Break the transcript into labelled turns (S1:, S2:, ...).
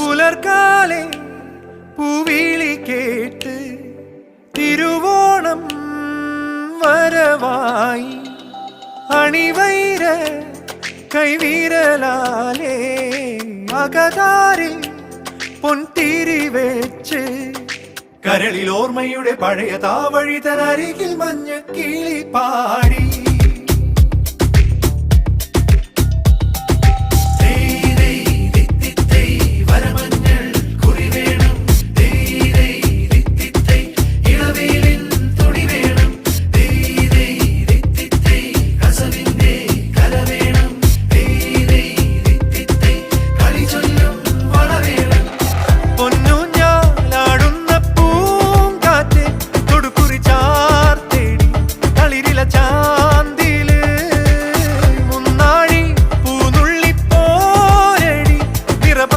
S1: പുലർക്കാലെ പൂവിളി കേട്ട് തിരുവോണം വരവായി അണിവൈര കൈവിരലാലേ അകതാരിൽ പൊൻതിരി വെച്ച് കരളിൽ ഓർമ്മയുടെ പഴയ താവഴി തനരികിൽ മഞ്ഞ കിളി പാടി